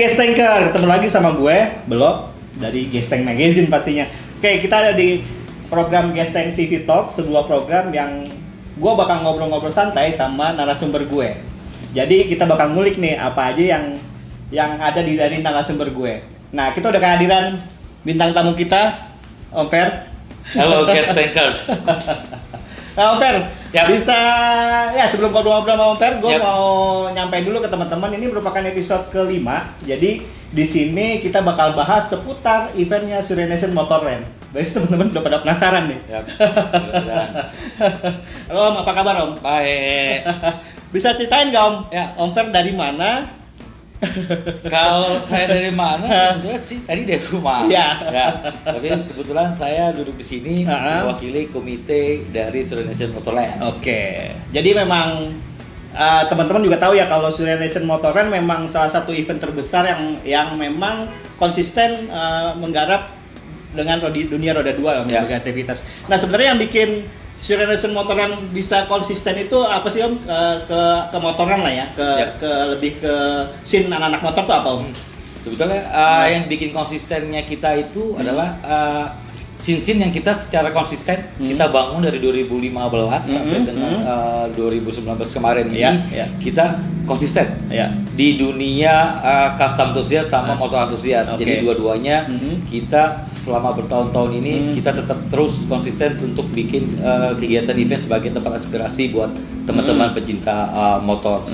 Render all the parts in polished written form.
Gestanker, ketemu lagi sama gue, Belok, dari Gesteng Magazine pastinya. Oke, kita ada di program Gesteng TV Talk, sebuah program yang gue bakal ngobrol-ngobrol santai sama narasumber gue. Jadi kita bakal ngulik nih apa aja yang ada dari narasumber gue. Nah, kita udah kehadiran bintang tamu kita, Om Fer. Halo Gestankers. Nah, Om Fer, Yap. bisa ya sebelum ngobrol-ngobrol sama Om Fer, gue Yap. mau nyampein dulu ke teman-teman, ini merupakan episode ke-5. Jadi di sini kita bakal bahas seputar eventnya Surya Nation Motorland. Berarti teman-teman udah pada penasaran nih. Yap. Halo Om, apa kabar Om? Baik. Bisa ceritain nggak Om? Ya. Om Fer dari mana? Kalau saya dari mana? Sebetulnya sih tadi dari rumah. Iya. Ya. Tapi kebetulan saya duduk di sini mewakili komite dari Surya Nation Motorland. Oke, jadi memang teman-teman juga tahu ya kalau Surya Nation Motorland memang salah satu event terbesar yang memang konsisten menggarap dengan dunia roda 2 Ya. berbagai aktivitas. Nah, sebenarnya yang bikin Surya Nation Motorland bisa konsisten itu apa sih Om? Ke motoran lah ya, Ya. lebih ke scene anak-anak motor tuh apa Om? Sebetulnya yang bikin konsistennya kita itu adalah scene-scene yang kita secara konsisten kita bangun dari 2015 sampai dengan 2019 kemarin ini Ya. kita konsisten Ya. di dunia custom enthusiast sama motor enthusiast. Oke. Jadi dua-duanya kita selama bertahun-tahun ini kita tetap terus konsisten untuk bikin kegiatan event sebagai tempat aspirasi buat teman-teman pecinta motor.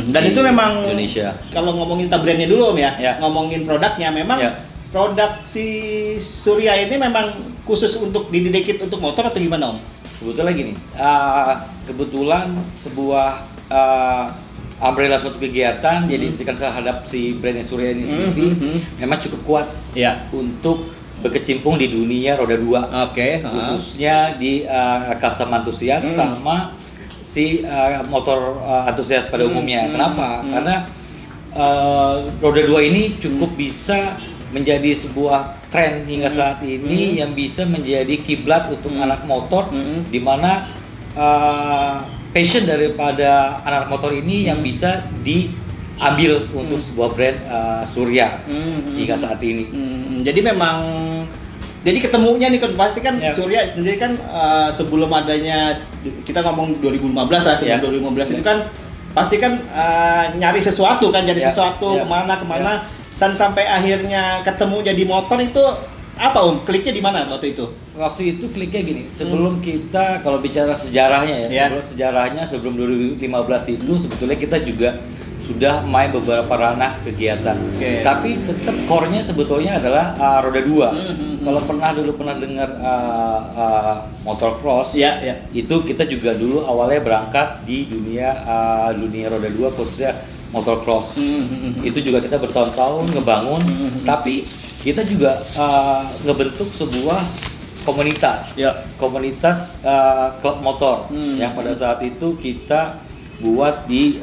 Dan di itu memang Indonesia. Kalau ngomongin brandnya dulu Om ya, Ya. ngomongin produknya memang Ya. produk si Surya ini memang khusus untuk didedicate untuk motor atau gimana Om? Sebetulnya gini, kebetulan sebuah umbrella suatu kegiatan jadi terhadap si brand Surya ini sendiri memang cukup kuat Ya. untuk berkecimpung di dunia roda 2. Oke. Khususnya di custom antusias sama si motor antusias pada umumnya. Kenapa? Karena roda 2 ini cukup bisa menjadi sebuah tren hingga saat ini yang bisa menjadi kiblat untuk anak motor, di mana passion daripada anak motor ini yang bisa diambil untuk sebuah brand Surya hingga saat ini. Jadi memang ketemunya nih kan pasti kan Ya. Surya sendiri kan sebelum adanya kita ngomong 2015 lah, sebelum Ya. 2015 itu kan pasti kan nyari sesuatu kan, jadi Ya. sesuatu Ya. kemana sampai akhirnya ketemu jadi motor itu apa Om? Kliknya di mana waktu itu? Waktu itu kliknya gini, sebelum kita kalau bicara sejarahnya Ya. sebelum 2015 itu sebetulnya kita juga sudah main beberapa ranah kegiatan. Oke. Tapi tetap core-nya sebetulnya adalah roda 2. Kalau pernah dengar motor cross, Ya. itu kita juga dulu awalnya berangkat di dunia roda 2 khususnya motor cross. Itu juga kita bertahun-tahun ngebangun, tapi kita juga ngebentuk sebuah komunitas, Ya. komunitas klub motor yang pada saat itu kita buat di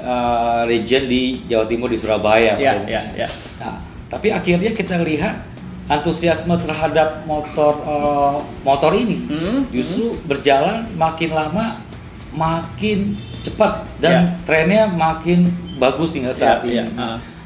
region di Jawa Timur di Surabaya. Ya. Nah, tapi akhirnya kita lihat antusiasme terhadap motor ini justru berjalan makin lama makin cepat dan trennya makin bagus hingga saat ini.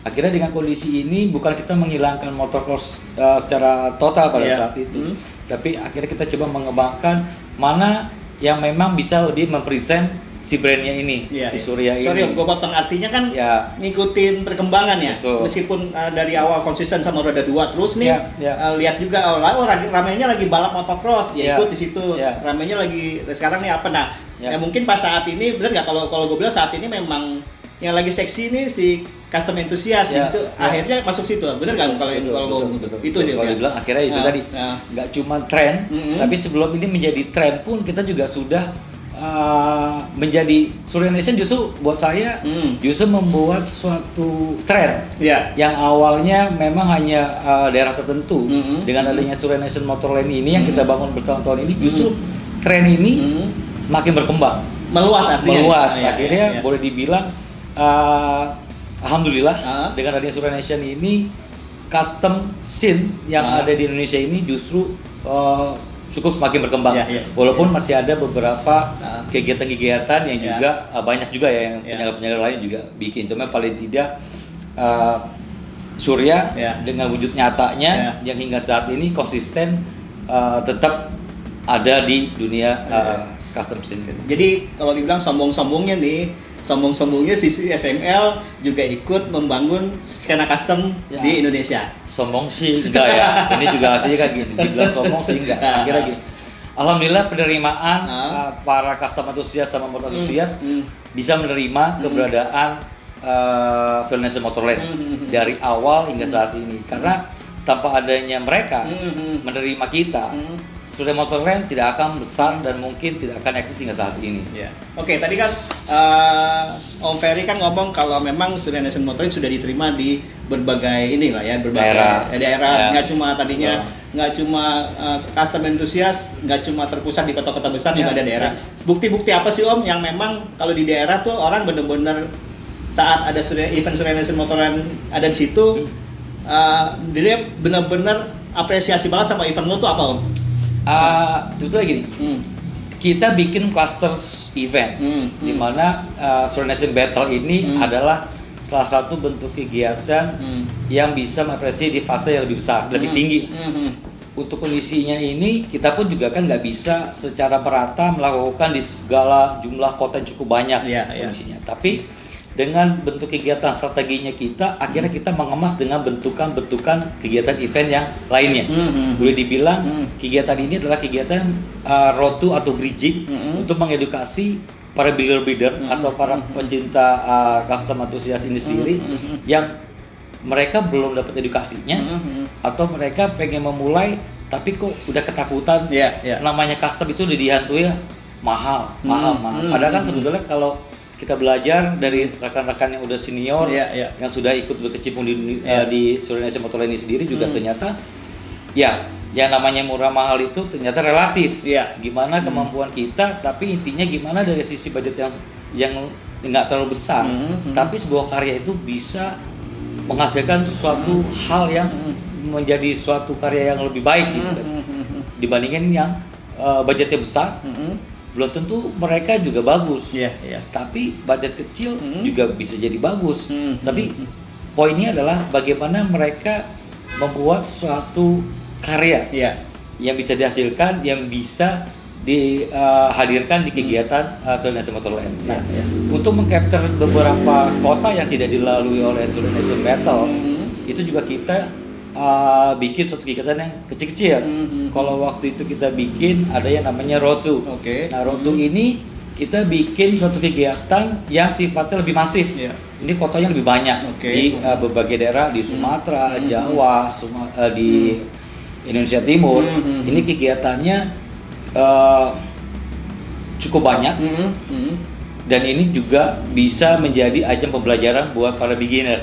Akhirnya dengan kondisi ini bukan kita menghilangkan motocross secara total pada saat itu, tapi akhirnya kita coba mengembangkan mana yang memang bisa lebih mempresent si brandnya ini, si Surya ini. Sorry Om, gue potong, artinya kan ngikutin perkembangan ya. Betul. Meskipun dari awal konsisten sama roda 2 terus nih, lihat juga ramainya lagi balap motocross, ya ikut di situ. Ramainya lagi sekarang nih apa? Nah, ya mungkin pas saat ini bener nggak kalau gue bilang saat ini memang yang lagi seksi nih si custom enthusiast gitu, akhirnya masuk situ. Bener nggak kalau itu sih? Kalau dibilang akhirnya itu tadi nggak cuma tren, tapi sebelum ini menjadi tren pun kita juga sudah menjadi Surya Nation justru buat saya justru membuat suatu tren yang awalnya memang hanya daerah tertentu. Dengan adanya Surya Nation Motorland ini yang kita bangun bertahun-tahun ini, justru tren ini makin berkembang, meluas artinya. Akhirnya boleh dibilang alhamdulillah dengan adanya Surya Nation ini custom scene yang ada di Indonesia ini justru cukup semakin berkembang. Walaupun masih ada beberapa kegiatan-kegiatan yang juga banyak juga ya yang penyelenggara lain juga bikin. Cuma paling tidak Surya Ya. dengan wujud nyatanya yang hingga saat ini konsisten tetap ada di dunia custom scene. Jadi kalau dibilang sombong-sombongnya si SML juga ikut membangun skena custom di Indonesia. Sombong sih enggak ya. Ini juga artinya kayak gini. Dibilang sombong sih enggak. Kira gini. Alhamdulillah penerimaan para custom antusias sama motor antusias bisa menerima keberadaan Sulawesi Motorland dari awal hingga saat ini. Karena tanpa adanya mereka menerima kita, Sulawesi Motorland tidak akan besar dan mungkin tidak akan eksis hingga saat ini. Ya. Oke, tadi kan Om Ferry kan ngomong kalau memang Sulawesi Motorland sudah diterima di berbagai berbagai daerah. Nggak cuma tadinya nggak cuma custom enthusiast, nggak cuma terpusat di kota-kota besar, juga ada daerah. Bukti-bukti apa sih Om yang memang kalau di daerah tuh orang benar-benar saat ada event Sulawesi Motorland ada di situ, dia benar-benar apresiasi banget sama event lo tuh apa Om? Sebetulnya gini, kita bikin cluster event di mana Sulawesi Battle ini adalah salah satu bentuk kegiatan yang bisa mengapresiasi di fase yang lebih besar, lebih tinggi. Untuk kondisinya ini kita pun juga kan nggak bisa secara merata melakukan di segala jumlah kota yang cukup banyak kondisinya. Tapi dengan bentuk kegiatan strateginya kita, akhirnya kita mengemas dengan bentukan-bentukan kegiatan event yang lainnya. Boleh dibilang kegiatan ini adalah kegiatan road to atau bridging untuk mengedukasi para builder atau para pencinta custom antusias ini sendiri yang mereka belum dapat edukasinya atau mereka pengen memulai tapi kok udah ketakutan. Namanya custom itu udah dihantui mahal. Padahal kan sebetulnya kalau kita belajar dari rekan-rekan yang udah senior yang sudah ikut berkecimpung di Sulawesi Motorland ini sendiri juga ternyata yang namanya murah mahal itu ternyata relatif. Gimana kemampuan kita, tapi intinya gimana dari sisi budget yang nggak terlalu besar, tapi sebuah karya itu bisa menghasilkan suatu hal yang menjadi suatu karya yang lebih baik gitu kan. Dibandingin yang budgetnya besar. Belum tentu mereka juga bagus, tapi budget kecil juga bisa jadi bagus. Tapi poinnya adalah bagaimana mereka membuat suatu karya yang bisa dihasilkan, yang bisa dihadirkan di kegiatan Sulawesi Motorland. Nah, untuk mengcapture beberapa kota yang tidak dilalui oleh Sulawesi Battle, itu juga kita bikin suatu kegiatan yang kecil-kecil. Kalau waktu itu kita bikin ada yang namanya Road to. Nah, Road to ini kita bikin suatu kegiatan yang sifatnya lebih masif. Ini kotanya lebih banyak di berbagai daerah di Sumatera, Jawa, di Indonesia Timur. Ini kegiatannya cukup banyak. Dan ini juga bisa menjadi ajang pembelajaran buat para beginner.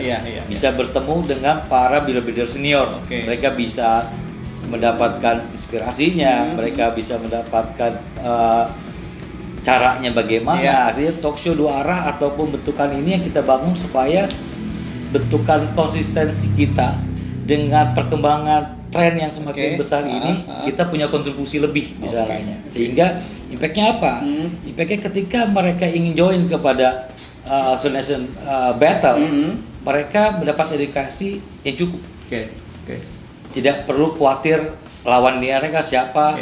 Bisa bertemu dengan para builder senior. Mereka bisa mendapatkan inspirasinya, mereka bisa mendapatkan caranya bagaimana. Artinya talk show dua arah ataupun bentukan ini yang kita bangun supaya bentukan konsistensi kita dengan perkembangan tren yang semakin besar ini, kita punya kontribusi lebih di sananya. Sehingga impact-nya apa? Impact-nya ketika mereka ingin join kepada Sulawesi Battle, mereka mendapat edukasi yang cukup. Tidak perlu khawatir lawan mereka siapa.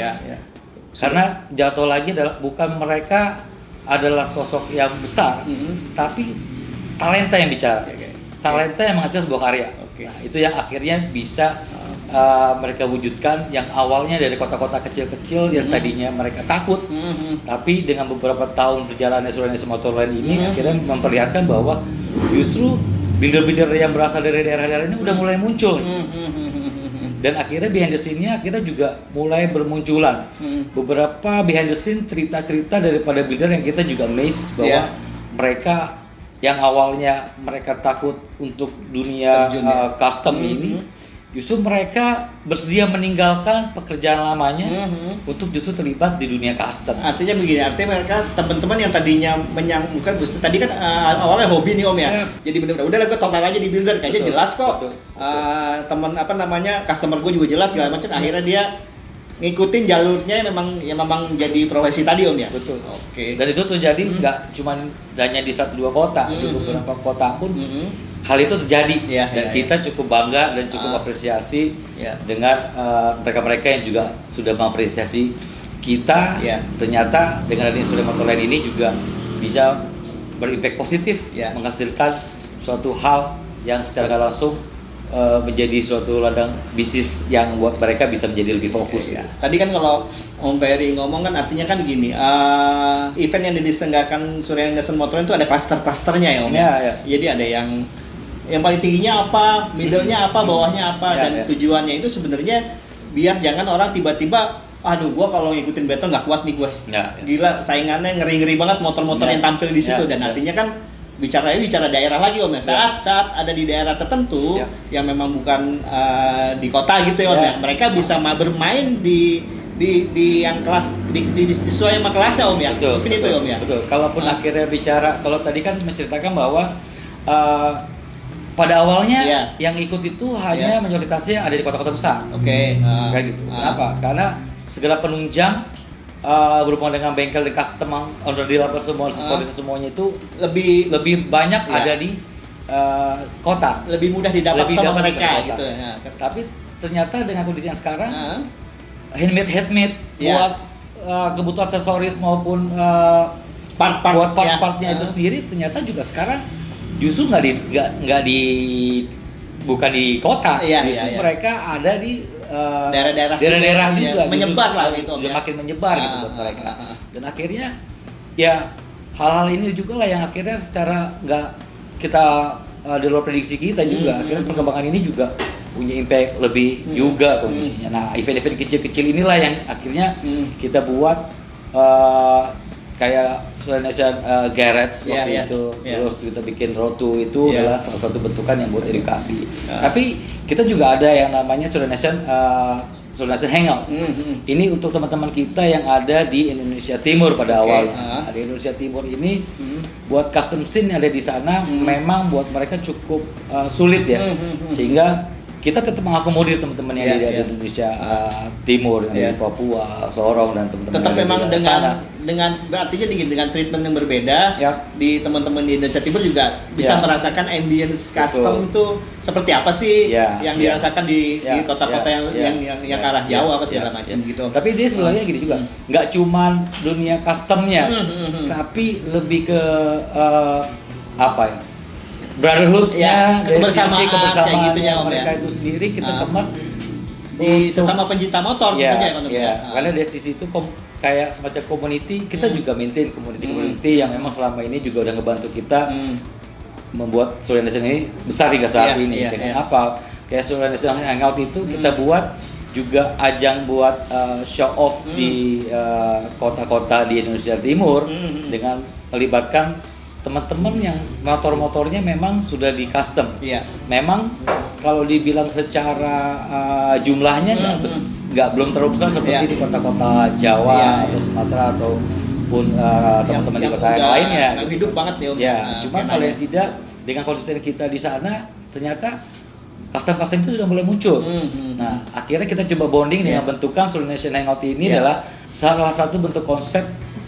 Karena jatuh lagi adalah bukan mereka adalah sosok yang besar, tapi talenta yang bicara. Talenta yang menghasilkan sebuah karya. Nah, itu yang akhirnya bisa mereka wujudkan, yang awalnya dari kota-kota kecil-kecil yang tadinya mereka takut, tapi dengan beberapa tahun berjalannya Sulawesi Motorland ini akhirnya memperlihatkan bahwa justru builder-builder yang berasal dari daerah-daerah ini udah mulai muncul. Dan akhirnya behind the scene-nya akhirnya juga mulai bermunculan beberapa behind the scene cerita-cerita daripada builder yang kita juga amazed bahwa mereka yang awalnya mereka takut untuk dunia custom ini, justru mereka bersedia meninggalkan pekerjaan lamanya untuk justru terlibat di dunia custom. Artinya begini, artinya mereka teman-teman yang tadinya bukan tadi kan awalnya hobi nih Om ya. Jadi benar-benar udah gue total aja di builder, kayaknya jelas kok. Teman customer gue juga jelas segala macam. Akhirnya dia ngikutin jalurnya yang memang jadi profesi tadi Om ya. Betul. Dan itu terjadi nggak cuma hanya di 1-2 kota, di beberapa kota pun hal itu terjadi dan Iya. kita cukup bangga dan cukup apresiasi dengan mereka-mereka yang juga sudah mengapresiasi kita. Ternyata dengan adanya Surya Motor Line ini juga bisa berimpact positif, menghasilkan suatu hal yang secara nggak langsung menjadi suatu ladang bisnis yang buat mereka bisa menjadi lebih fokus. Tadi kan kalau Om Ferry ngomong kan artinya kan gini, event yang diselenggarakan Surya Nation Motor itu ada klaster-klasternya ya Om. Jadi ada yang paling tingginya apa, middle-nya apa, bawahnya apa, dan tujuannya itu sebenarnya biar jangan orang tiba-tiba, aduh gua kalau ngikutin battle nggak kuat nih gua. Gila saingannya ngeri-ngeri banget motor-motor yang tampil di situ, dan artinya kan bicara daerah lagi Om ya. Saat ada di daerah tertentu yang memang bukan di kota gitu ya Om ya. Mereka bisa bermain di yang kelas sesuai sama kelasnya Om ya. Mungkin itu Om ya. Betul. Kalaupun akhirnya bicara, kalau tadi kan menceritakan bahwa pada awalnya yang ikut itu hanya mayoritasnya ada di kota-kota besar. Kayak gitu. Kenapa? Karena segala penunjang berhubungan dengan bengkel dan custom under dealer semua semuanya itu lebih banyak ada di kota, lebih mudah didapat sama mereka gitu ya. Tapi ternyata dengan kondisi yang sekarang handmade buat kebutuhan aksesoris maupun part-partnya itu sendiri ternyata juga sekarang justru bukan di kota, justru mereka ada di daerah-daerah juga menyebar lah gitu, makin menyebar gitu buat mereka. Dan akhirnya ya hal-hal ini juga lah yang akhirnya secara nggak kita di luar prediksi kita juga akhirnya perkembangan ini juga punya impact lebih juga kondisinya. Nah, event-event kecil-kecil inilah yang akhirnya kita buat kayak Surya Nation Garage waktu itu, terus kita bikin Rotu itu adalah salah satu bentukan yang buat edukasi. Tapi kita juga ada yang namanya Surya Nation Hangout. Ini untuk teman-teman kita yang ada di Indonesia Timur pada awalnya. Di Indonesia Timur ini buat custom scene yang ada di sana memang buat mereka cukup sulit ya, sehingga kita tetap mengakomodir teman-teman yang ada di Indonesia Timur, yang di Papua, Sorong dan teman-teman. Tetap memang dengan artinya dengan treatment yang berbeda di teman-teman di Indonesia Timur juga bisa merasakan ambience custom itu seperti apa sih yang dirasakan di kota-kota yang ke arah Jawa apa segala macam gitu. Tapi dia sebenarnya gini juga, nggak cuman dunia customnya, tapi lebih ke apa ya? Brotherhood-nya, dari sisi kebersamaan mereka itu sendiri kita kemas di sesama pencinta motor karena dari sisi itu kayak semacam community, kita juga maintain community yang memang selama ini juga udah ngebantu kita membuat Surya Nation ini besar hingga saat ini. Dengan apa? Kayak Surya Nation Hangout itu kita buat juga ajang buat show off di kota-kota di Indonesia Timur dengan melibatkan teman-teman yang motor-motornya memang sudah di custom. Memang kalau dibilang secara jumlahnya belum terlalu besar seperti di kota-kota Jawa atau Sumatera ataupun teman-teman di kota yang lainnya. Hidup banget ya. Cuma kalau yang tidak dengan konsisten kita di sana ternyata custom itu sudah mulai muncul. Nah, akhirnya kita coba bonding dengan bentukan Surya Nation Hangout ini adalah salah satu bentuk konsep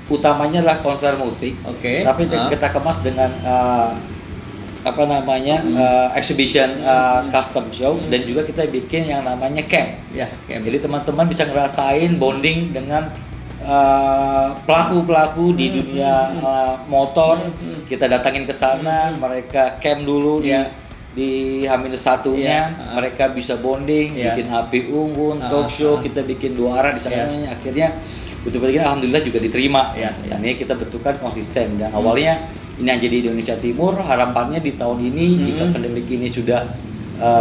utamanya adalah konser musik, tapi kita kemas dengan exhibition custom show dan juga kita bikin yang namanya camp. Jadi teman-teman bisa ngerasain bonding dengan pelaku-pelaku di dunia motor. Kita datangin ke sana, mereka camp dulu di H-1-nya, mereka bisa bonding, bikin api unggun, talk show, kita bikin 2 arah di sana. Akhirnya betul-betul alhamdulillah juga diterima. Dan ini kita bentukkan konsisten dan awalnya ini yang jadi Indonesia Timur. Harapannya di tahun ini jika pandemi ini sudah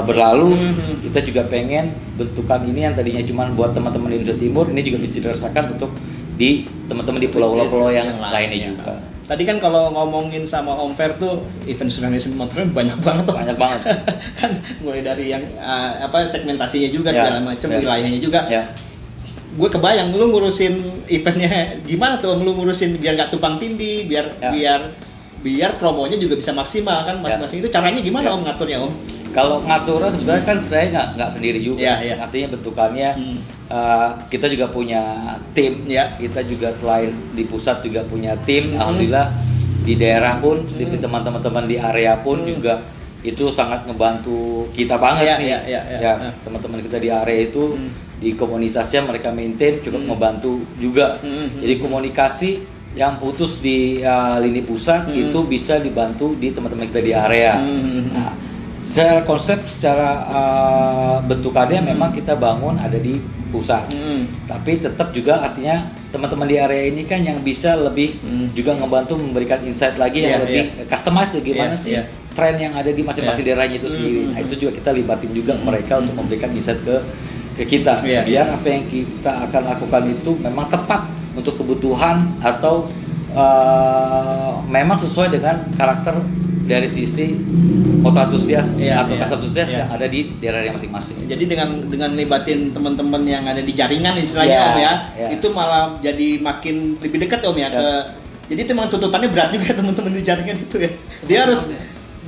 berlalu, kita juga pengen bentukan ini yang tadinya cuma buat teman-teman di Indonesia Timur ini juga bisa dirasakan untuk di teman-teman di pulau-pulau yang lainnya juga. Tadi kan kalau ngomongin sama Om Fer tuh event Surya Nation Motor banyak banget tuh. Banyak banget. Kan mulai dari yang segmentasinya juga segala macam, wilayahnya juga. Gue kebayang lu ngurusin eventnya gimana tuh, lu ngurusin biar nggak tumpang tindih, biar promonya juga bisa maksimal kan masing-masing. Itu caranya gimana Om ngaturnya Om? Kalau ngaturnya sebenarnya kan saya nggak sendiri juga, artinya bentukannya kita juga punya tim, kita juga selain di pusat juga punya tim. Alhamdulillah di daerah pun, teman-teman di area pun juga itu sangat ngebantu kita banget nih. Iya. Teman-teman kita di area itu di komunitasnya mereka maintain cukup ngebantu juga. Jadi komunikasi yang putus di lini pusat itu bisa dibantu di teman-teman kita di area. Nah, secara konsep, secara bentukannya memang kita bangun ada di pusat. Tapi tetap juga artinya teman-teman di area ini kan yang bisa lebih juga ngebantu memberikan insight lagi yang lebih customize gimana sih tren yang ada di masing-masing daerahnya itu sendiri. Nah, itu juga kita libatin juga mereka untuk memberikan insight ke kita. Biar apa yang kita akan lakukan itu memang tepat untuk kebutuhan atau memang sesuai dengan karakter dari sisi motor antusias atau antusias yang ada di daerah masing-masing. Jadi dengan libatin teman-teman yang ada di jaringan istilahnya Om ya, itu malah jadi makin lebih dekat Om ya ke. Jadi itu memang tuntutannya berat juga teman-teman di jaringan itu ya.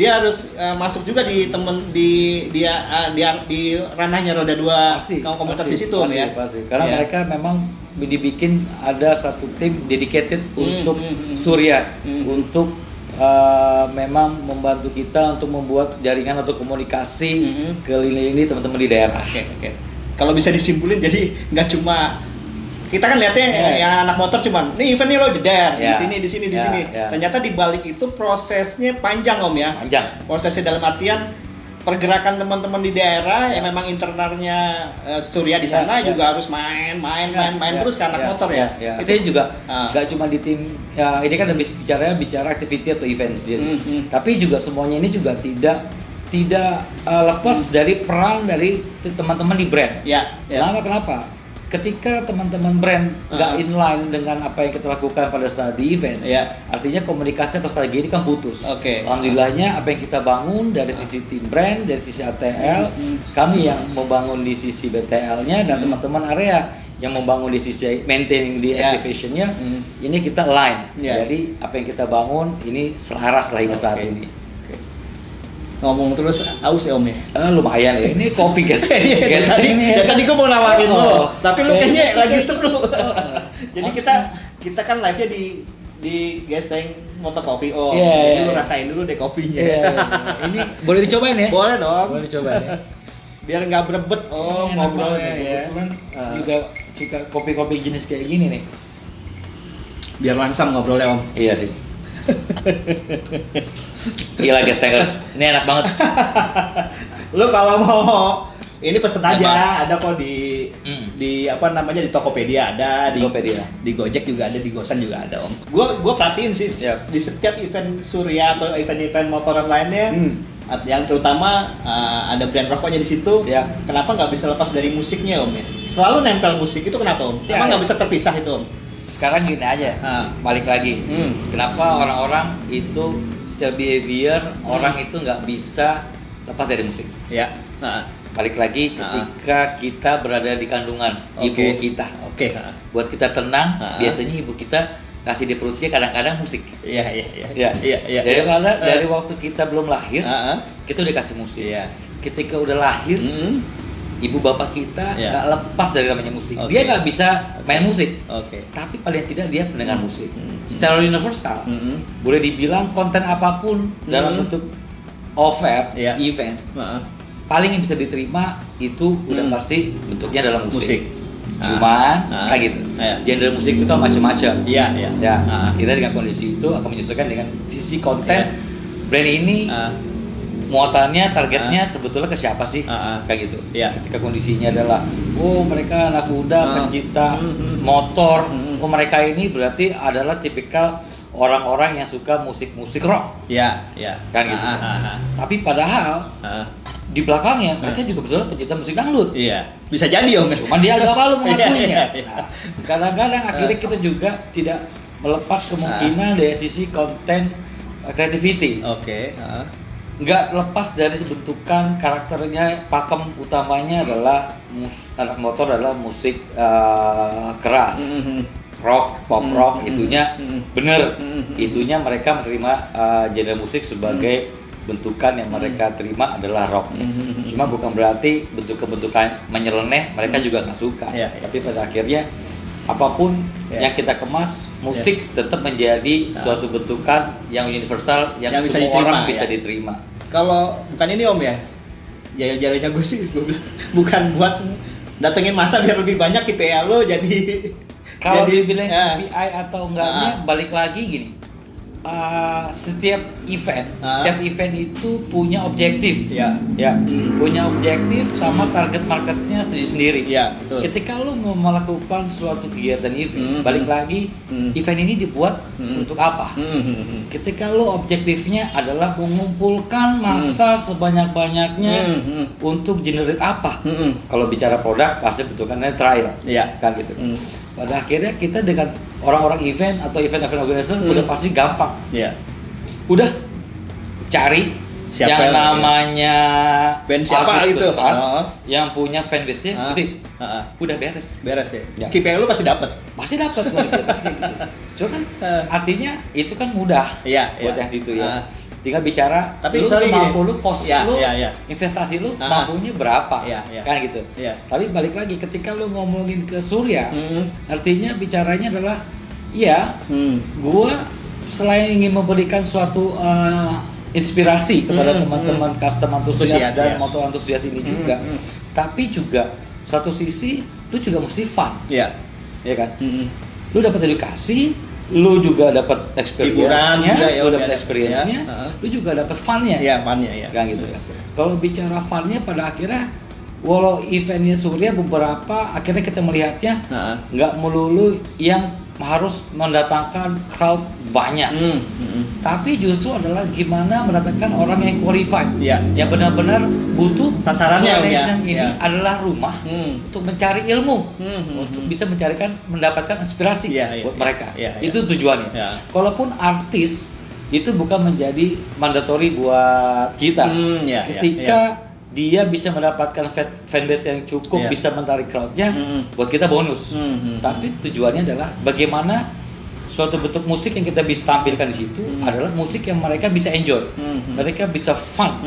Dia harus masuk juga di di ranahnya roda 2 komunitas di situ Om ya. Pasti. Karena mereka memang dibikin ada satu tim dedicated untuk Surya, untuk memang membantu kita untuk membuat jaringan atau komunikasi ke lini-lini teman-teman di daerah. Oke. Kalau bisa disimpulin, jadi nggak cuma kita kan lihatnya yang anak motor cuman nih event nih lo jeder di sini. Ternyata di balik itu prosesnya panjang Om ya. Panjang. Prosesnya dalam artian pergerakan teman-teman di daerah yang memang internalnya Surya di sana juga harus main terus ke anak motor ya. Itu juga nggak cuma di tim ini kan bicara activity atau event sendiri. Tapi juga semuanya ini juga tidak lepas dari peran dari teman-teman di brand. Kenapa? Ketika teman-teman brand nggak inline dengan apa yang kita lakukan pada saat di event, artinya komunikasi atau strategi ini kan putus. Alhamdulillahnya apa yang kita bangun dari sisi tim brand, dari sisi ATL, kami yang membangun di sisi BTL-nya dan teman-teman area yang membangun di sisi maintaining di activation-nya, ini kita align. Jadi apa yang kita bangun ini selaras lah hingga saat ini. Ngomong terus aus ya Om ya? Lumayan ya, ini kopi guys. Tadi gue mau nawarin lo, tapi lo kayaknya lagi seru. Jadi kita kan live-nya di Gesteng Motor Kopi Om. Jadi lo rasain dulu deh kopinya. Ini boleh dicobain ya? Boleh dong. Boleh dicobain ya. Biar nggak berebet ngobrolnya ya. Kebetulan juga suka kopi-kopi jenis kayak gini nih. Biar langsung ngobrolnya Om. Iya sih. Gila Gestengers, ini enak banget. Lu kalau mau ini pesen aja, ada kok di apa namanya di Tokopedia ada, di Gojek juga ada, di Gosan juga ada Om. Gua perhatiin sih di setiap event Surya atau event-event motoran lainnya, yang terutama ada brand rokoknya di situ. Kenapa nggak bisa lepas dari musiknya Om ya? Selalu nempel musik itu kenapa Om? Emang nggak bisa terpisah itu Om? Sekarang gini aja, balik lagi. Kenapa orang-orang itu setiap behavior orang itu nggak bisa lepas dari musik? Balik lagi ketika kita berada di kandungan ibu kita. Buat kita tenang, biasanya ibu kita kasih di perutnya kadang-kadang musik. Dari waktu kita belum lahir, kita udah kasih musik. Ketika udah lahir, ibu bapak kita nggak lepas dari namanya musik. Dia nggak bisa main musik, tapi paling tidak dia pendengar musik. Secara universal, boleh dibilang konten apapun dalam bentuk event, paling yang bisa diterima itu udah pasti bentuknya dalam musik. Cuman kayak gitu, genre musik itu kan macam-macam. Akhirnya dengan kondisi itu akan menyesuaikan dengan sisi konten brand ini. Muatannya, targetnya sebetulnya ke siapa sih? Kayak gitu. Ketika kondisinya adalah, mereka anak muda, pencinta motor, mereka ini berarti adalah tipikal orang-orang yang suka musik-musik rock. Kan gitu. Tapi padahal di belakangnya mereka juga betul pencinta musik dangdut. Bisa jadi Om. Cuman dia agak malu mengakuinya. Kadang-kadang akhirnya kita juga tidak melepas kemungkinan dari sisi konten creativity. Nggak lepas dari bentukan karakternya, pakem utamanya adalah anak motor adalah musik keras, rock, pop rock, itunya bener, itunya mereka menerima genre musik sebagai bentukan yang mereka terima adalah rock. Cuma bukan berarti bentukan menyeleneh mereka juga nggak suka, tapi pada akhirnya apapun yang kita kemas, musik tetap menjadi suatu bentukan yang universal yang semua orang bisa diterima. kalau bukan ini Om ya, jahil-jahilnya gue sih, gue bilang bukan buat datengin masa biar lebih banyak KPI lo jadi. Kalau jadi, dibilang ya. KPI atau enggaknya, balik lagi gini. Setiap event itu punya objektif, Ya. punya objektif sama target marketnya sendiri. Ya, betul. Ketika lu mau melakukan suatu kegiatan event, balik lagi, event ini dibuat untuk apa? Ketika lu objektifnya adalah mengumpulkan massa sebanyak-banyaknya untuk generate apa? Kalau bicara produk pasti butuhkannya trial, Iya. kan gitu. Pada akhirnya kita dengan orang-orang event atau event-event organizer udah pasti gampang. Iya. Udah cari Siapa yang namanya band siapa artis gitu. besar, yang punya fanbase-nya gede. Udah beres. Beres ya. Ya. KPI lu pasti dapat. Pasti dapat pasti kayak gitu. Cuma kan artinya itu kan mudah Iya, buat iya. yang situ ya. Tinggal bicara, Tapi lu sorry semampu gini. lu, cost Iya, lu, iya. investasi lu mampunya berapa, Iya, iya. kan gitu. Iya. Tapi balik lagi, ketika lu ngomongin ke Surya, Hmm. artinya bicaranya adalah, ya, gua selain ingin memberikan suatu inspirasi kepada teman-teman custom antusias dan ya. motor antusias ini juga, tapi juga satu sisi lu juga mesti fun, Iya. ya kan? Lu dapat edukasi, lu juga dapat experience-nya, juga ya, lu udah dapat ada. experience-nya, Ya. lu juga dapat fun-nya. Iya, fun-nya ya. Kan gitu kan. Kalau bicara fun-nya pada akhirnya walau eventnya Surya beberapa akhirnya kita melihatnya nggak melulu yang harus mendatangkan crowd banyak. Tapi justru adalah gimana mendatangkan orang yang qualified, Iya. yang benar-benar butuh. Sasarannya, Om, ya. Nation ini Ya. adalah rumah untuk mencari ilmu, untuk bisa mendapatkan inspirasi Iya, iya, buat iya. mereka. Iya, iya. Itu tujuannya. Iya. Kalaupun artis itu bukan menjadi mandatory buat kita. Iya, Ketika dia bisa mendapatkan fanbase yang cukup, Iya. bisa menarik crowdnya, buat kita bonus. Tapi tujuannya adalah bagaimana suatu bentuk musik yang kita bisa tampilkan di situ adalah musik yang mereka bisa enjoy, mereka bisa fun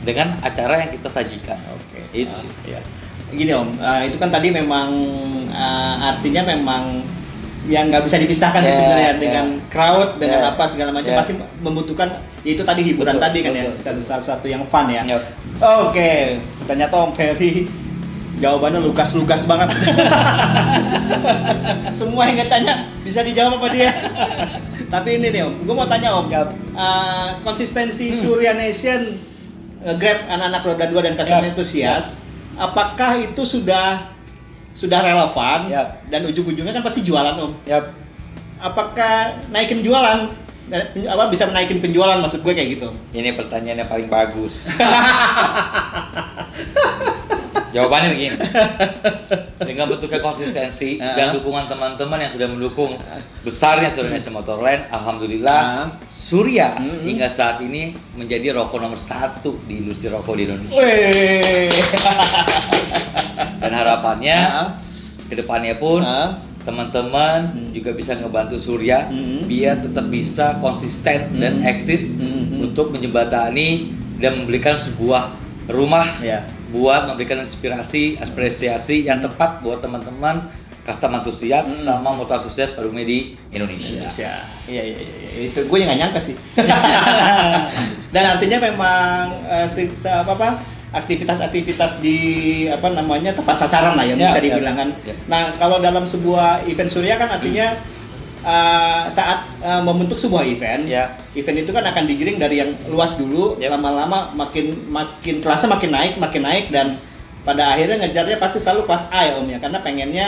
dengan acara yang kita sajikan. Oke. Itu sih. Iya. Gini Om, itu kan tadi memang artinya memang yang nggak bisa dipisahkan sih Ya, sebenarnya ya. dengan crowd, dengan Ya. apa segala macam Ya. pasti membutuhkan itu tadi hiburan Betul, tadi kan ya, betul. satu yang fun ya. Yep. Oke, ternyata Om Ferry jawabannya lugas-lugas banget. Semua yang kita tanya bisa dijawab sama dia. Tapi ini nih Om, gue mau tanya Om, Yap. konsistensi Surya Nation Grab anak-anak roda 2 dan customer Yap. antusias, apakah itu sudah relevan? Yap. Dan ujung-ujungnya kan pasti jualan Om. Yap. Apakah naikin jualan? Bisa menaikin penjualan maksud gue kayak gitu. Ini pertanyaan yang paling bagus. Jawabannya begini. Dengan bentuknya konsistensi dan dukungan teman-teman yang sudah mendukung besarnya Surya Nation Motorland, alhamdulillah Surya hingga saat ini menjadi rokok nomor 1 di industri rokok di Indonesia. Wih. Dan harapannya kedepannya pun teman-teman juga bisa ngebantu Surya biar tetap bisa konsisten dan eksis untuk menjembatani dan memberikan sebuah rumah buat memberikan inspirasi, apresiasi yang tepat buat teman-teman custom antusias sama motor antusias pada umumnya di Indonesia. Iya. Itu gue yang nggak nyangka sih. Dan artinya memang aktivitas-aktivitas di tepat sasaran lah yang bisa dibilangkan. Nah, kalau dalam sebuah event Surya kan artinya saat membentuk sebuah event, event itu kan akan digiring dari yang luas dulu, lama-lama makin kelasnya makin naik dan pada akhirnya ngejarnya pasti selalu kelas A ya Om ya, karena pengennya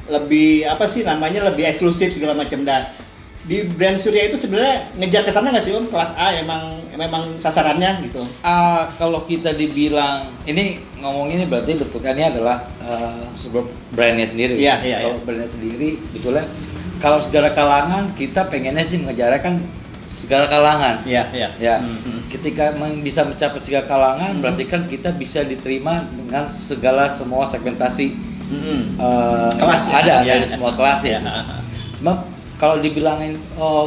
lebih lebih eksklusif segala macam. Dan di brand Surya itu sebenarnya ngejar ke sana nggak sih Om, kelas A memang sasarannya gitu? Kalau kita dibilang ini ngomonginnya berarti bentukannya adalah sebuah brandnya sendiri. Kalau brandnya sendiri betulnya kalau segala kalangan kita pengennya sih mengejarnya kan segala kalangan. Ketika bisa mencapai segala kalangan berarti kan kita bisa diterima dengan semua segmentasi kelas dari semua kelas ya. Kalau dibilangin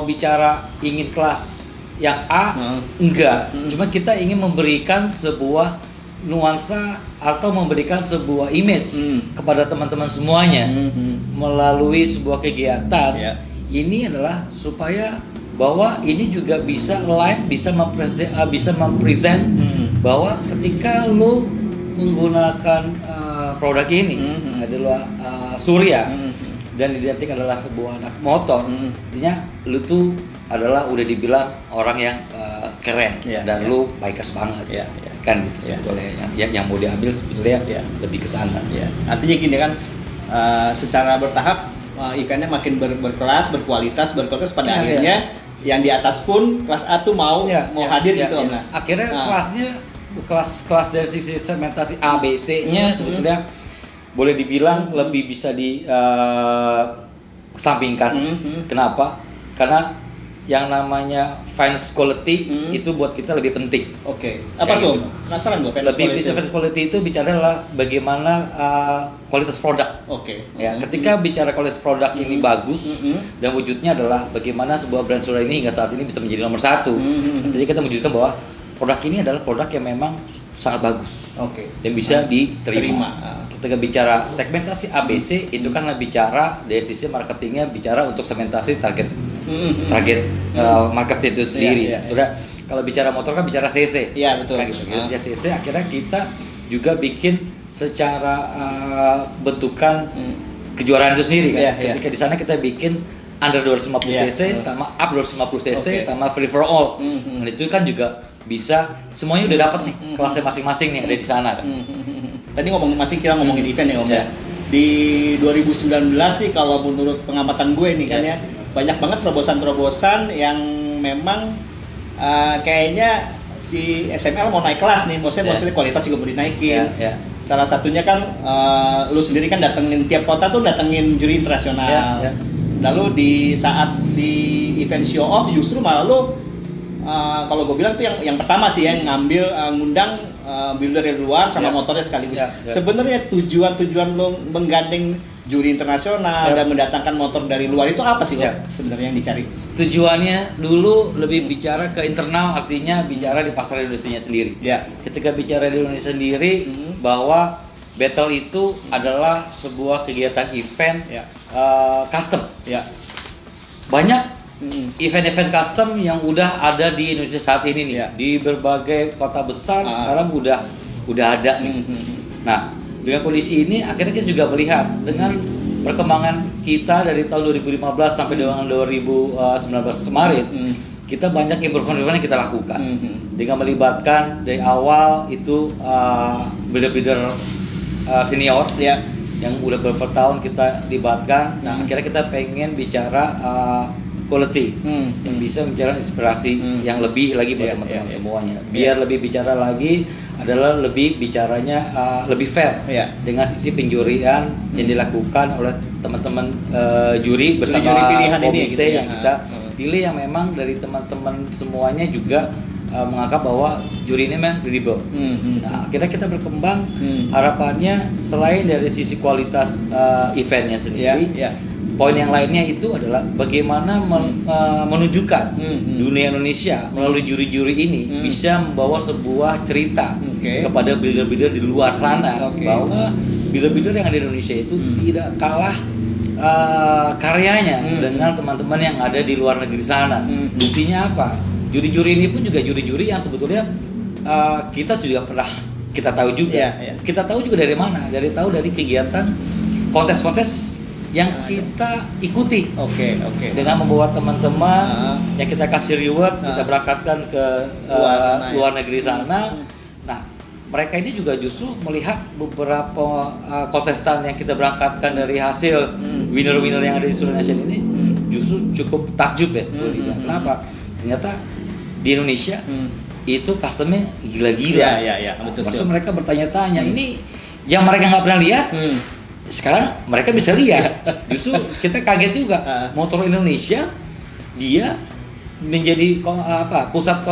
bicara ingin kelas yang A enggak, cuma kita ingin memberikan sebuah nuansa atau memberikan sebuah image kepada teman-teman semuanya melalui sebuah kegiatan. Ini adalah supaya bahwa ini juga bisa bisa mempresent bahwa ketika lo menggunakan produk ini adalah Surya dan identik adalah sebuah anak motor, artinya lu tuh adalah udah dibilang orang yang keren dan lu bikers banget, kan gitu sebetulnya yang mau diambil sebetulnya lebih ke sana. Artinya gini kan, secara bertahap eventnya makin berkelas, berkualitas pada akhirnya yang di atas pun kelas A tuh mau hadir gitu Om. Nah, akhirnya kelas dari sisi segmentasi A, B, C-nya sebetulnya boleh dibilang lebih bisa kesampingkan. Kenapa? Karena yang namanya finance quality itu buat kita lebih penting. Oke. Apa tuh? Gitu. Penasaran gue finance quality. Finance quality itu bicara adalah bagaimana kualitas produk. Oke. Ya, ketika bicara kualitas produk ini bagus dan wujudnya adalah bagaimana sebuah brand Surya ini hingga saat ini bisa menjadi nomor 1. Jadi kita mewujudkan bahwa produk ini adalah produk yang memang sangat bagus. Dan bisa diterima. Ketika bicara segmentasi ABC itu kan bicara dari sisi marketingnya, bicara untuk segmentasi target market itu sendiri. Kalau bicara motor kan bicara CC. Iya, betul. Gitu. CC akhirnya kita juga bikin secara bentukan kejuaraan itu sendiri kan. Ketika di sana kita bikin under 250 cc sama up 250 cc sama free for all. Dan itu kan juga bisa semuanya udah dapat nih kelasnya masing-masing nih ada di sana kan. Tadi kita ngomongin event ya Om ya. Di 2019 sih kalau menurut pengamatan gue nih kan ya, banyak banget terobosan-terobosan yang memang kayaknya si SML mau naik kelas nih, maksudnya kualitas juga mau dinaikin. Salah satunya kan lu sendiri kan datengin tiap kota tuh datengin juri internasional. Lalu di saat di event show off justru malah lu kalau gue bilang tuh yang pertama sih yang ngambil ngundang builder dari luar sama motornya sekaligus. Sebenarnya tujuan lo menggandeng juri internasional dan mendatangkan motor dari luar itu apa sih sebenarnya yang dicari? Tujuannya dulu lebih bicara ke internal, artinya bicara di pasar Indonesia sendiri. Ketika bicara di Indonesia sendiri bahwa battle itu adalah sebuah kegiatan event custom. Banyak event-event custom yang udah ada di Indonesia saat ini nih, di berbagai kota besar sekarang udah ada nih. Nah, dengan kondisi ini akhirnya kita juga melihat dengan perkembangan kita dari tahun 2015 sampai dengan 2019 kemarin, kita banyak improvement yang kita lakukan dengan melibatkan dari awal itu builder-builder senior yang udah beberapa tahun kita libatkan. Nah, akhirnya kita pengen bicara quality yang bisa bicara inspirasi yang lebih lagi buat teman-teman semuanya. Biar lebih bicara lagi adalah lebih bicaranya lebih fair dengan sisi penjurian yang dilakukan oleh teman-teman juri bersama komite yang kita pilih, yang memang dari teman-teman semuanya juga menganggap bahwa juri ini memang kredibel. Nah, akhirnya kita berkembang, harapannya selain dari sisi kualitas eventnya sendiri, poin yang lainnya itu adalah bagaimana menunjukkan dunia Indonesia melalui juri-juri ini bisa membawa sebuah cerita kepada builder-builder di luar sana bahwa builder-builder yang ada di Indonesia itu tidak kalah karyanya dengan teman-teman yang ada di luar negeri sana. Buktinya apa? Juri-juri ini pun juga juri-juri yang sebetulnya kita juga pernah kita tahu juga. Kita tahu juga dari mana? Dari kegiatan kontes-kontes yang kita ikuti. Dengan membawa teman-teman yang kita kasih reward, kita berangkatkan ke luar negeri sana. Nah, mereka ini juga justru melihat beberapa kontestan yang kita berangkatkan dari hasil winner-winner yang ada di seluruh Indonesia ini justru cukup takjub ya. Kenapa? Ternyata di Indonesia itu customnya gila-gila. Maksud mereka bertanya-tanya, ini yang mereka nggak pernah lihat. Sekarang mereka bisa lihat. Justru kita kaget juga, motor Indonesia dia menjadi pusat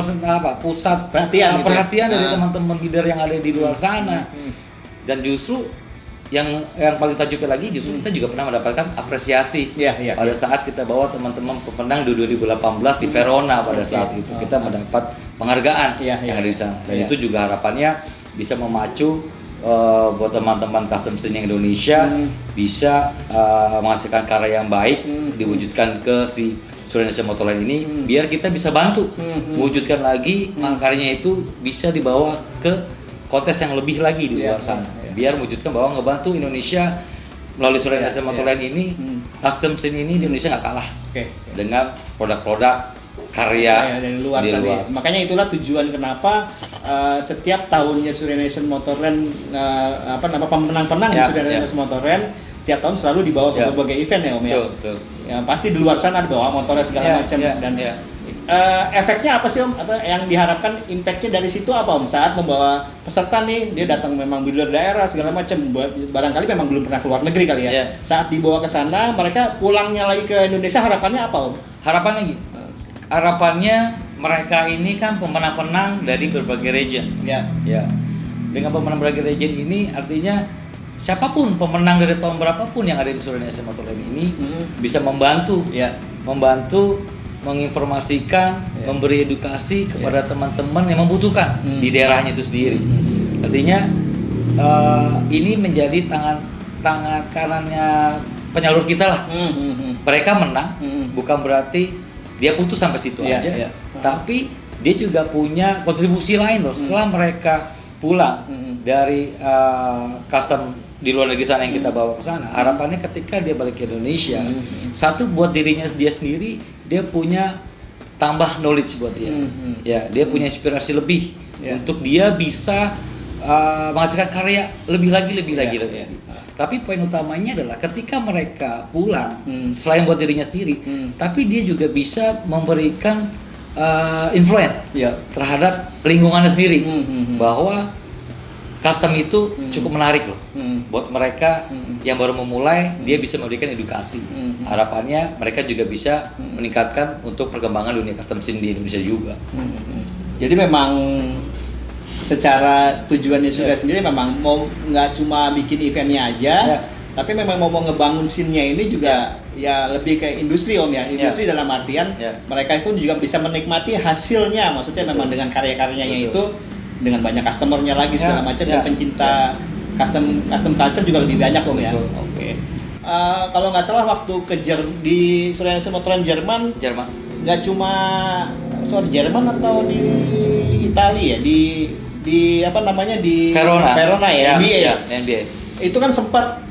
perhatian dari teman-teman leader yang ada di luar sana. Dan justru yang paling tajuknya lagi, justru kita juga pernah mendapatkan apresiasi pada saat kita bawa teman-teman pemenang di 2018 di Verona. Pada saat itu kita mendapat penghargaan yang ada di sana. Dan itu juga harapannya bisa memacu buat teman-teman custom scene Indonesia bisa menghasilkan karya yang baik, diwujudkan ke si Surya Indonesia Motorland ini biar kita bisa bantu mewujudkan lagi karyanya itu bisa dibawa ke kontes yang lebih lagi di luar sana. Biar mewujudkan bahwa ngebantu Indonesia melalui Surya Indonesia Motorland ini, custom scene ini di Indonesia nggak kalah dengan produk-produk karya dari luar tadi. Makanya itulah tujuan kenapa setiap tahunnya Surya Indonesia Motorland pemenang-pemenang di Surya Indonesia Motorland tiap tahun selalu dibawa ke berbagai event ya Om ya. Betul. Ya pasti di luar sana ada bawa motornya segala macam dan efeknya apa sih Om? Apa yang diharapkan impactnya dari situ apa Om? Saat membawa peserta nih dia datang memang di luar daerah segala macam, barangkali memang belum pernah keluar negeri kali ya. Saat dibawa ke sana mereka pulangnya lagi ke Indonesia harapannya apa Om? Harapannya mereka ini kan pemenang-pemenang dari berbagai region. Ya. Dengan pemenang berbagai region ini artinya siapapun pemenang dari tahun berapapun yang ada di Surya Indonesia Motorland ini bisa membantu, menginformasikan, memberi edukasi kepada teman-teman yang membutuhkan di daerahnya itu sendiri. Artinya ini menjadi tangan kanannya penyalur kita lah. Mereka menang, bukan berarti dia putus sampai situ aja, tapi dia juga punya kontribusi lain loh. Setelah mereka pulang dari custom di luar negeri sana yang kita bawa ke sana, harapannya ketika dia balik ke Indonesia, satu buat dirinya dia sendiri, dia punya tambah knowledge buat dia. Dia punya inspirasi lebih untuk dia bisa menghasilkan karya lebih lagi. Tapi poin utamanya adalah ketika mereka pulang, selain buat dirinya sendiri, tapi dia juga bisa memberikan influence terhadap lingkungannya sendiri, bahwa custom itu cukup menarik loh buat mereka yang baru memulai. Dia bisa memberikan edukasi. Harapannya mereka juga bisa meningkatkan untuk perkembangan dunia custom scene di Indonesia juga. Jadi memang secara tujuannya sudah sendiri memang mau nggak cuma bikin eventnya aja, tapi memang mau ngebangun scene-nya ini juga ya lebih ke industri Om ya. Industri dalam artian mereka pun juga bisa menikmati hasilnya. Maksudnya memang dengan karya-karyanya itu dengan banyak customernya lagi segala macam dan pencinta custom culture juga lebih banyak Om ya. Kalau nggak salah waktu di Surya Indonesia Motorland Jerman nggak cuma Jerman atau di Italia ya, di apa namanya di Verona ya, NBA. Itu kan sempat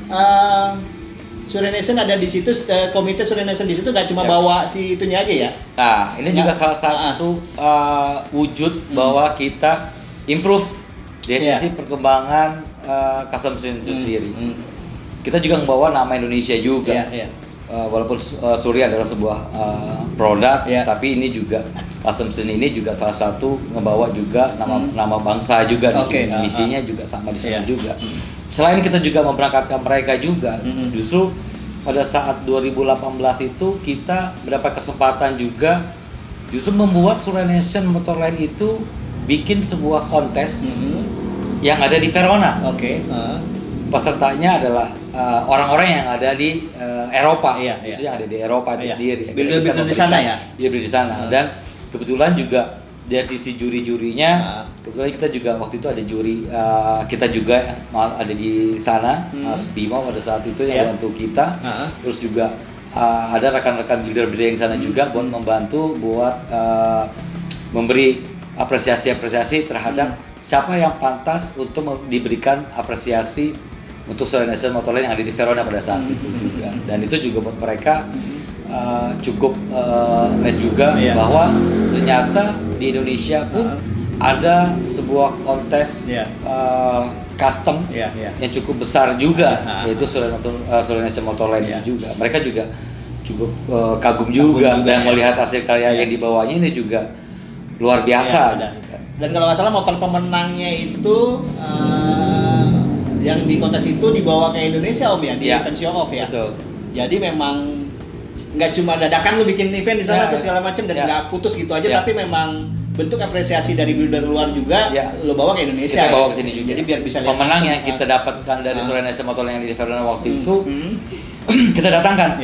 Surya Nation ada di situ, komite Surya Nation di situ nggak cuma bawa si itunya aja ya. Nah, ini juga salah satu wujud bahwa kita improve dari sisi perkembangan custom scene itu sendiri. Kita juga membawa nama Indonesia juga. Walaupun Surya adalah sebuah produk, tapi ini juga custom scene ini juga salah satu ngebawa juga nama bangsa juga di sini. Misinya juga sama di sana juga. Selain kita juga memberangkatkan mereka juga, justru pada saat 2018 itu kita mendapat kesempatan juga justru membuat Surya Nation Motorland itu bikin sebuah kontes yang ada di Verona. Pesertanya adalah orang-orang yang ada di Eropa, khususnya yang ada di Eropa itu sendiri. Builder di sana ya? Iya, di sana. Dan kebetulan juga dari sisi juri-jurinya, kebetulan kita juga waktu itu ada juri kita juga yang ada di sana, Mas Bimo pada saat itu yang bantu kita. Terus juga ada rekan-rekan builder-builder yang sana juga buat membantu buat memberi apresiasi terhadap siapa yang pantas untuk diberikan apresiasi untuk Surya Nation Motorland yang ada di Verona pada saat itu juga. Dan itu juga buat mereka cukup nice juga bahwa ternyata di Indonesia pun ada sebuah kontes custom yang cukup besar juga, yaitu Surya Nation Motorland juga. Mereka juga cukup kagum juga dan melihat hasil karya yang dibawanya ini juga luar biasa. Dan kalau nggak salah motor pemenangnya itu yang di kontes itu dibawa ke Indonesia Om ya, di event show off ya. Betul. Jadi memang nggak cuma dadakan lu bikin event di sana terus segala macam dan nggak putus gitu aja, tapi memang bentuk apresiasi dari builder luar juga lo bawa ke Indonesia. Kita bawa ke sini juga. Jadi biar bisa lihat pemenang yang kita dapatkan dari Surya Nation Motorland yang di Verona waktu itu kita datangkan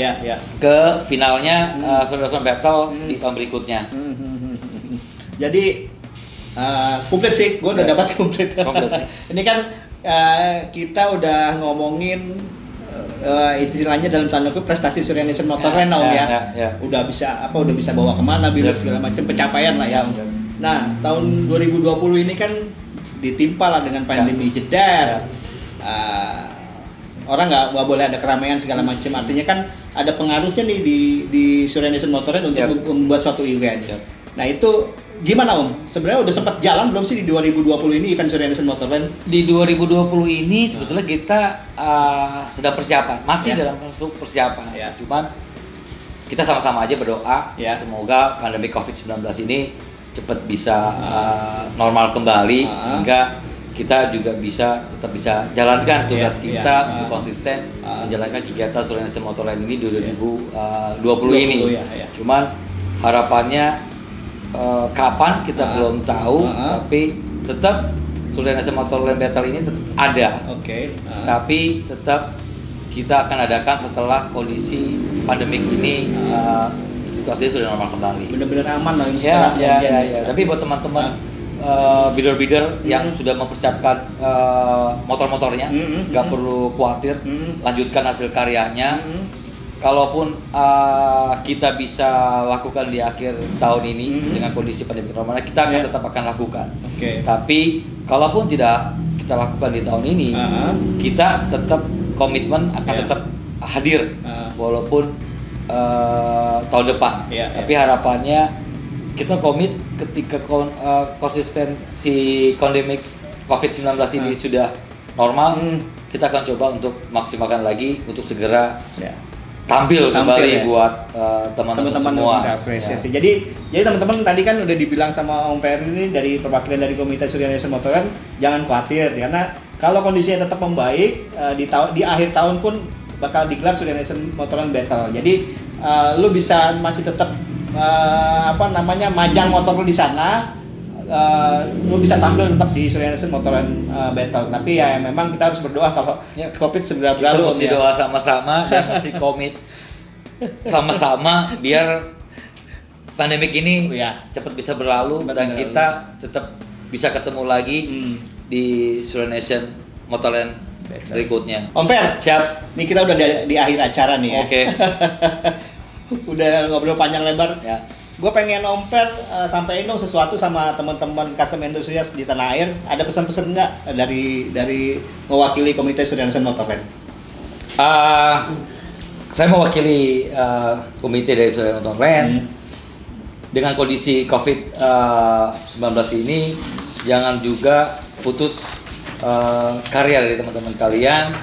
ke finalnya Surya Nation Battle di tahun berikutnya. Jadi komplit sih, gue udah dapat komplit. Ini kan kita udah ngomongin istilahnya dalam tanda kutip prestasi Surya Nation Motorland Om ya. Udah bisa bawa kemana bilang segala macam pencapaian lah ya. Nah, tahun 2020 ini kan ditimpa lah dengan pandemi jedar. Orang nggak boleh ada keramaian segala macam, artinya kan ada pengaruhnya nih di Surya Nation Motorland untuk membuat suatu event. Nah itu gimana Om? Sebenarnya udah sempat jalan belum sih di 2020 ini event Surya Nation Motorland? Di 2020 ini sebetulnya kita sedang persiapan, masih dalam persiapan. Cuman kita sama-sama aja berdoa semoga pandemi COVID-19 ini cepat bisa normal kembali sehingga kita juga tetap bisa jalankan tugas kita untuk konsisten menjalankan kegiatan Surya Nation Motorland ini 2020 ini. Cuman harapannya kapan kita belum tahu, tapi tetap Surya Nation Motorland Battle ini tetap ada. Tapi tetap kita akan adakan setelah kondisi pandemik ini situasinya sudah normal kembali. Benar-benar aman lah ini secara Tapi buat teman-teman bidder-bidder yang sudah mempersiapkan motor-motornya, nggak perlu khawatir, lanjutkan hasil karyanya. Kalaupun kita bisa lakukan di akhir tahun ini dengan kondisi pandemi normal, kita akan tetap akan lakukan. Tapi kalaupun tidak kita lakukan di tahun ini, kita tetap komitmen akan tetap hadir walaupun tahun depan. Tapi harapannya kita komit ketika konsistensi pandemi COVID-19 ini sudah normal, kita akan coba untuk maksimalkan lagi untuk segera tampil kembali buat teman-teman semua. Apresiasi. Jadi teman-teman tadi kan udah dibilang sama Om Per ini dari perwakilan dari Komite Surya Nation Motorland, jangan khawatir karena kalau kondisinya tetap membaik di akhir tahun pun bakal digelar Surya Nation Motorland Battle. Jadi lu bisa masih tetap majang motor lu di sana, lu bisa tampil tetap di Surya Nation Motorland Battle. Tapi ya memang kita harus berdoa kalau COVID segera berlalu. Kita mesti doa sama-sama dan mesti komit sama-sama biar pandemik ini cepat bisa berlalu dan kita tetap bisa ketemu lagi di Surya Nation Motorland berikutnya. Om Fer, siap. Nih kita udah di akhir acara nih ya. Udah ngobrol panjang lebar. Gue pengen Om Per sampaikan dong sesuatu sama teman-teman custom enthusiast di tanah air. Ada pesan-pesan nggak dari mewakili Komite Surya Nation Motorland? Saya mewakili komite dari Surya Nation Motorland. Dengan kondisi COVID-19 ini, jangan juga putus karya dari teman-teman kalian.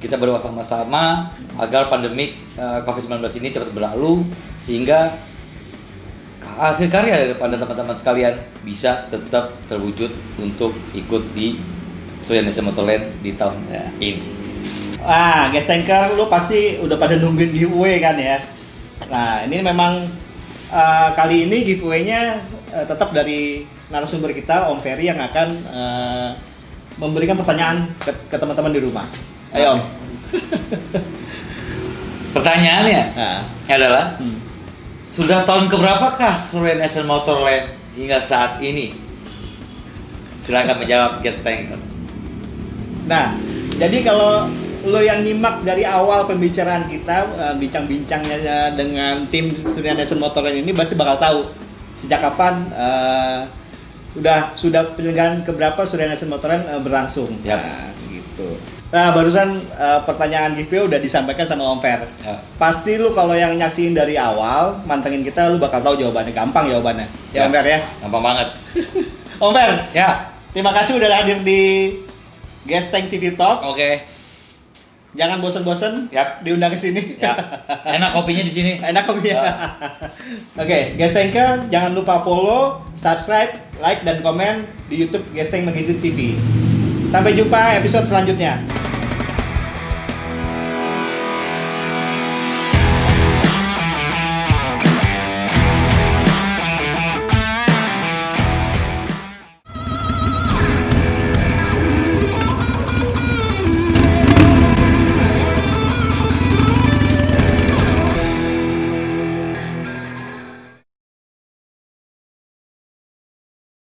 Kita berdoa sama-sama agar pandemik COVID-19 ini cepat berlalu sehingga hasil karya daripada teman-teman sekalian bisa tetap terwujud untuk ikut di Surya Nation Motorland di tahun ini. Guest tanker, lu pasti udah pada nungguin giveaway kan ya? Nah, ini memang kali ini giveaway-nya tetap dari narasumber kita, Om Ferry, yang akan memberikan pertanyaan ke teman-teman di rumah. Ayo Om. Pertanyaannya adalah sudah tahun keberapakah Surya Nation Motorland hingga saat ini? Silakan menjawab guest tanker. Nah, jadi kalau lo yang nyimak dari awal pembicaraan kita, bincang-bincangnya dengan tim Surya Nation Motorland ini pasti bakal tahu sejak kapan sudah penyelenggaraan keberapa Surya Nation Motorland berlangsung. Nah, gitu. Nah, barusan pertanyaan giveaway udah disampaikan sama Om Fer. Pasti lu kalau yang nyaksiin dari awal, mantengin kita, lu bakal tahu jawabannya. Gampang jawabannya. Ya Om Fer ya? Gampang banget. Om Fer. Ya. Terima kasih udah hadir di Guest Tank TV Talk. Jangan bosen-bosen diundang ke sini. Enak kopinya di sini. Enak kopinya. Guest Tanker, jangan lupa follow, subscribe, like dan komen di YouTube Guest Tank Magazine TV. Sampai jumpa episode selanjutnya.